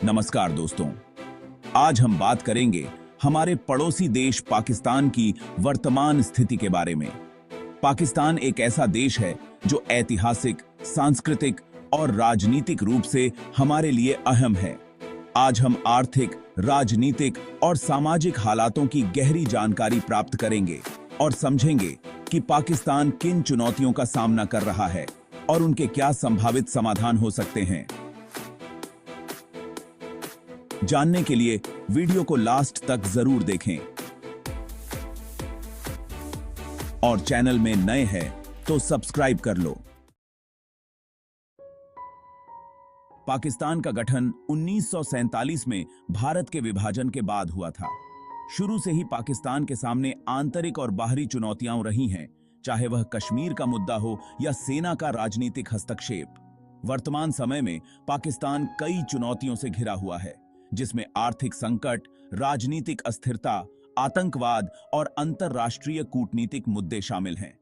नमस्कार दोस्तों, आज हम बात करेंगे हमारे पड़ोसी देश पाकिस्तान की वर्तमान स्थिति के बारे में। पाकिस्तान एक ऐसा देश है जो ऐतिहासिक, सांस्कृतिक और राजनीतिक रूप से हमारे लिए अहम है। आज हम आर्थिक, राजनीतिक और सामाजिक हालातों की गहरी जानकारी प्राप्त करेंगे और समझेंगे कि पाकिस्तान किन चुनौतियों का सामना कर रहा है और उनके क्या संभावित समाधान हो सकते हैं। जानने के लिए वीडियो को लास्ट तक जरूर देखें और चैनल में नए हैं तो सब्सक्राइब कर लो। पाकिस्तान का गठन 1947 में भारत के विभाजन के बाद हुआ था। शुरू से ही पाकिस्तान के सामने आंतरिक और बाहरी चुनौतियां रही हैं, चाहे वह कश्मीर का मुद्दा हो या सेना का राजनीतिक हस्तक्षेप। वर्तमान समय में पाकिस्तान कई चुनौतियों से घिरा हुआ है, जिसमें आर्थिक संकट, राजनीतिक अस्थिरता, आतंकवाद और अंतर्राष्ट्रीय कूटनीतिक मुद्दे शामिल हैं।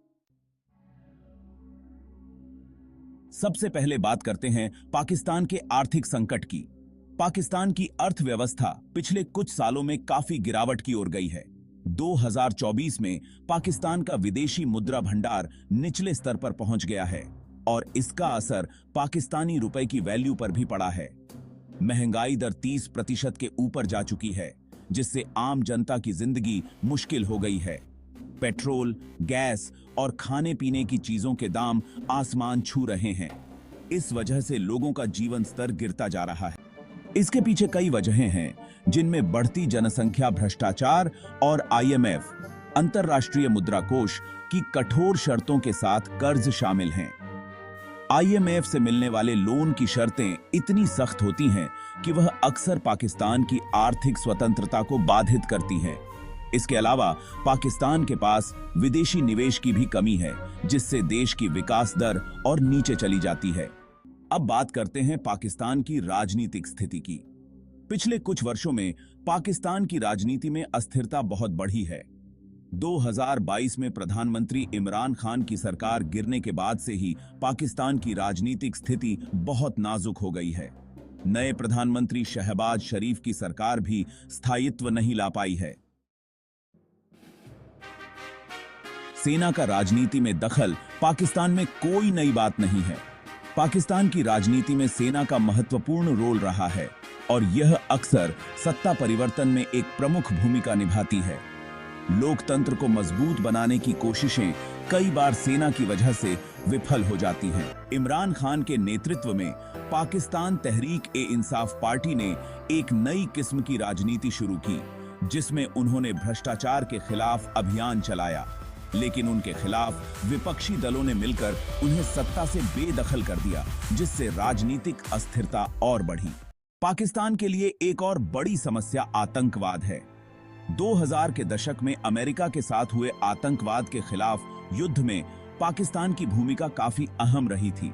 सबसे पहले बात करते हैं पाकिस्तान के आर्थिक संकट की। पाकिस्तान की अर्थव्यवस्था पिछले कुछ सालों में काफी गिरावट की ओर गई है। 2024 में पाकिस्तान का विदेशी मुद्रा भंडार निचले स्तर पर पहुंच गया है और इसका असर पाकिस्तानी रुपए की वैल्यू पर भी पड़ा है। महंगाई दर 30% के ऊपर जा चुकी है, जिससे आम जनता की जिंदगी मुश्किल हो गई है। पेट्रोल, गैस और खाने पीने की चीजों के दाम आसमान छू रहे हैं। इस वजह से लोगों का जीवन स्तर गिरता जा रहा है। इसके पीछे कई वजहें हैं, जिनमें बढ़ती जनसंख्या, भ्रष्टाचार और IMF अंतर्राष्ट्रीय मुद्रा कोष की कठोर शर्तों के साथ कर्ज शामिल हैं। IMF से मिलने वाले लोन की शर्तें इतनी सख्त होती हैं कि वह अक्सर पाकिस्तान की आर्थिक स्वतंत्रता को बाधित करती हैं। इसके अलावा पाकिस्तान के पास विदेशी निवेश की भी कमी है, जिससे देश की विकास दर और नीचे चली जाती है। अब बात करते हैं पाकिस्तान की राजनीतिक स्थिति की। पिछले कुछ वर्षों में पाकिस्तान की राजनीति में अस्थिरता बहुत बढ़ी है। 2022 में प्रधानमंत्री इमरान खान की सरकार गिरने के बाद से ही पाकिस्तान की राजनीतिक स्थिति बहुत नाजुक हो गई है। नए प्रधानमंत्री शहबाज शरीफ की सरकार भी स्थायित्व नहीं ला पाई है। सेना का राजनीति में दखल पाकिस्तान में कोई नई बात नहीं है। पाकिस्तान की राजनीति में सेना का महत्वपूर्ण रोल रहा है और यह अक्सर सत्ता परिवर्तन में एक प्रमुख भूमिका निभाती है। लोकतंत्र को मजबूत बनाने की कोशिशें कई बार सेना की वजह से विफल हो जाती हैं। इमरान खान के नेतृत्व में पाकिस्तान तहरीक-ए-इंसाफ पार्टी ने एक नई किस्म की राजनीति शुरू की, जिसमें उन्होंने भ्रष्टाचार के खिलाफ अभियान चलाया, लेकिन उनके खिलाफ विपक्षी दलों ने मिलकर उन्हें सत्ता से बेदखल कर दिया, जिससे राजनीतिक अस्थिरता और बढ़ी। पाकिस्तान के लिए एक और बड़ी समस्या आतंकवाद है। 2000 के दशक में अमेरिका के साथ हुए आतंकवाद के खिलाफ युद्ध में पाकिस्तान की भूमिका काफी अहम रही थी।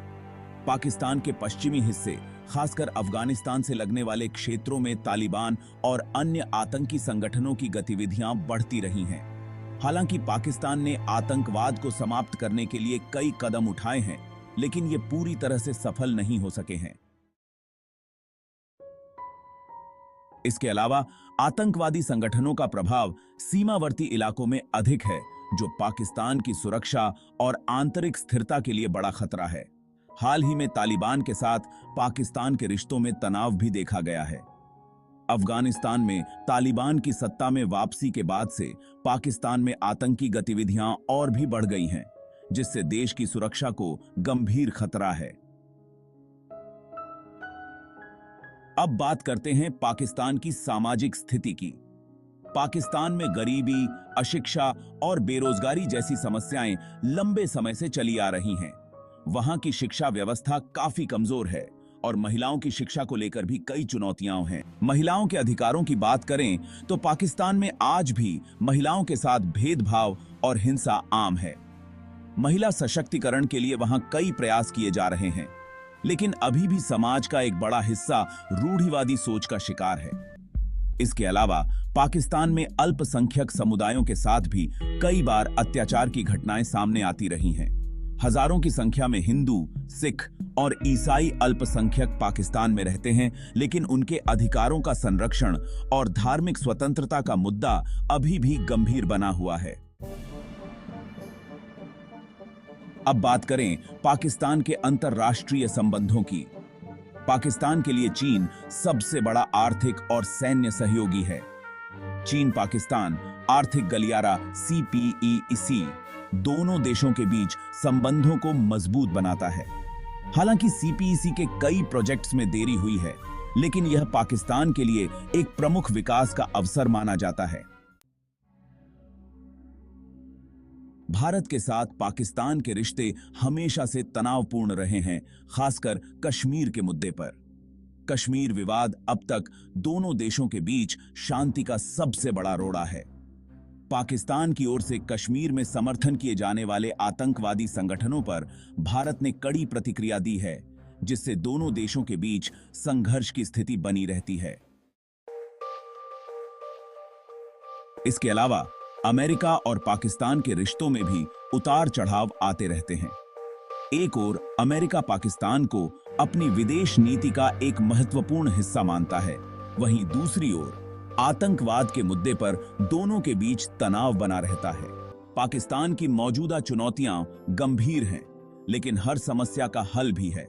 पाकिस्तान के पश्चिमी हिस्से, खासकर अफगानिस्तान से लगने वाले क्षेत्रों में तालिबान और अन्य आतंकी संगठनों की गतिविधियां बढ़ती रही हैं। हालांकि पाकिस्तान ने आतंकवाद को समाप्त करने के लिए कई कदम उठाए हैं, लेकिन ये पूरी तरह से सफल नहीं हो सके हैं। इसके अलावा आतंकवादी संगठनों का प्रभाव सीमावर्ती इलाकों में अधिक है, जो पाकिस्तान की सुरक्षा और आंतरिक स्थिरता के लिए बड़ा खतरा है। हाल ही में तालिबान के साथ पाकिस्तान के रिश्तों में तनाव भी देखा गया है। अफगानिस्तान में तालिबान की सत्ता में वापसी के बाद से पाकिस्तान में आतंकी गतिविधियां और भी बढ़ गई हैं, जिससे देश की सुरक्षा को गंभीर खतरा है। अब बात करते हैं पाकिस्तान की सामाजिक स्थिति की। पाकिस्तान में गरीबी, अशिक्षा और बेरोजगारी जैसी समस्याएं लंबे समय से चली आ रही हैं। वहां की शिक्षा व्यवस्था काफी कमजोर है और महिलाओं की शिक्षा को लेकर भी कई चुनौतियां हैं। महिलाओं के अधिकारों की बात करें तो पाकिस्तान में आज भी महिलाओं के साथ भेदभाव और हिंसा आम है। महिला सशक्तिकरण के लिए वहां कई प्रयास किए जा रहे हैं, लेकिन अभी भी समाज का एक बड़ा हिस्सा रूढ़िवादी सोच का शिकार है। इसके अलावा पाकिस्तान में अल्पसंख्यक समुदायों के साथ भी कई बार अत्याचार की घटनाएं सामने आती रही हैं। हजारों की संख्या में हिंदू, सिख और ईसाई अल्पसंख्यक पाकिस्तान में रहते हैं, लेकिन उनके अधिकारों का संरक्षण और धार्मिक स्वतंत्रता का मुद्दा अभी भी गंभीर बना हुआ है। अब बात करें पाकिस्तान के अंतर्राष्ट्रीय संबंधों की। पाकिस्तान के लिए चीन सबसे बड़ा आर्थिक और सैन्य सहयोगी है। चीन पाकिस्तान आर्थिक गलियारा CPEC दोनों देशों के बीच संबंधों को मजबूत बनाता है। हालांकि CPEC के कई प्रोजेक्ट्स में देरी हुई है, लेकिन यह पाकिस्तान के लिए एक प्रमुख विकास का अवसर माना जाता है। भारत के साथ पाकिस्तान के रिश्ते हमेशा से तनावपूर्ण रहे हैं, खासकर कश्मीर के मुद्दे पर। कश्मीर विवाद अब तक दोनों देशों के बीच शांति का सबसे बड़ा रोड़ा है। पाकिस्तान की ओर से कश्मीर में समर्थन किए जाने वाले आतंकवादी संगठनों पर भारत ने कड़ी प्रतिक्रिया दी है, जिससे दोनों देशों के बीच संघर्ष की स्थिति बनी रहती है। इसके अलावा अमेरिका और पाकिस्तान के रिश्तों में भी उतार चढ़ाव आते रहते हैं। एक ओर अमेरिका पाकिस्तान को अपनी विदेश नीति का एक महत्वपूर्ण हिस्सा मानता है, वहीं दूसरी ओर आतंकवाद के मुद्दे पर दोनों के बीच तनाव बना रहता है। पाकिस्तान की मौजूदा चुनौतियां गंभीर हैं, लेकिन हर समस्या का हल भी है।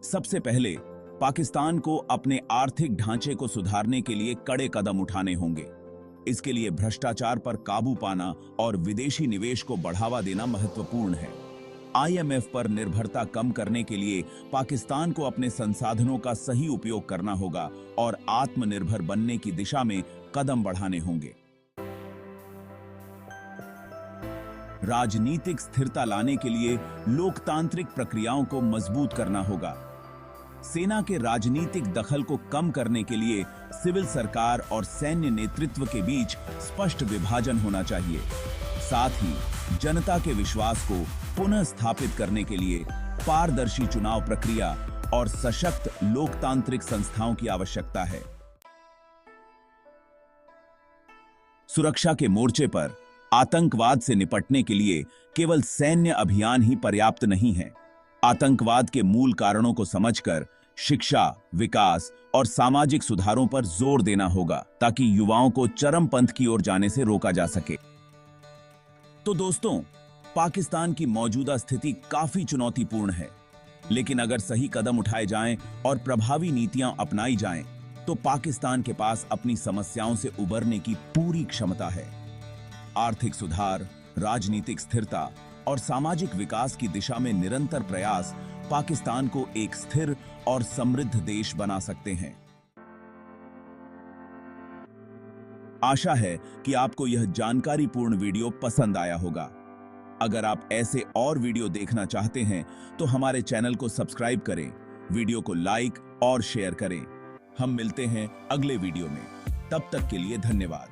सबसे पहले पाकिस्तान को अपने आर्थिक ढांचे को सुधारने के लिए कड़े कदम उठाने होंगे। इसके लिए भ्रष्टाचार पर काबू पाना और विदेशी निवेश को बढ़ावा देना महत्वपूर्ण है। IMF पर निर्भरता कम करने के लिए पाकिस्तान को अपने संसाधनों का सही उपयोग करना होगा और आत्मनिर्भर बनने की दिशा में कदम बढ़ाने होंगे। राजनीतिक स्थिरता लाने के लिए लोकतांत्रिक प्रक्रियाओं को मजबूत करना होगा। सेना के राजनीतिक दखल को कम करने के लिए सिविल सरकार और सैन्य नेतृत्व के बीच स्पष्ट विभाजन होना चाहिए। साथ ही जनता के विश्वास को पुनः स्थापित करने के लिए पारदर्शी चुनाव प्रक्रिया और सशक्त लोकतांत्रिक संस्थाओं की आवश्यकता है। सुरक्षा के मोर्चे पर आतंकवाद से निपटने के लिए केवल सैन्य अभियान ही पर्याप्त नहीं है। आतंकवाद के मूल कारणों को समझकर शिक्षा, विकास और सामाजिक सुधारों पर जोर देना होगा, ताकि युवाओं को चरमपंथ की ओर जाने से रोका जा सके। तो दोस्तों, पाकिस्तान की मौजूदा स्थिति काफी चुनौतीपूर्ण है, लेकिन अगर सही कदम उठाए जाएं और प्रभावी नीतियां अपनाई जाएं, तो पाकिस्तान के पास अपनी समस्याओं से उबरने की पूरी क्षमता है। आर्थिक सुधार, राजनीतिक स्थिरता और सामाजिक विकास की दिशा में निरंतर प्रयास पाकिस्तान को एक स्थिर और समृद्ध देश बना सकते हैं। आशा है कि आपको यह जानकारीपूर्ण वीडियो पसंद आया होगा। अगर आप ऐसे और वीडियो देखना चाहते हैं तो हमारे चैनल को सब्सक्राइब करें, वीडियो को लाइक और शेयर करें। हम मिलते हैं अगले वीडियो में। तब तक के लिए धन्यवाद।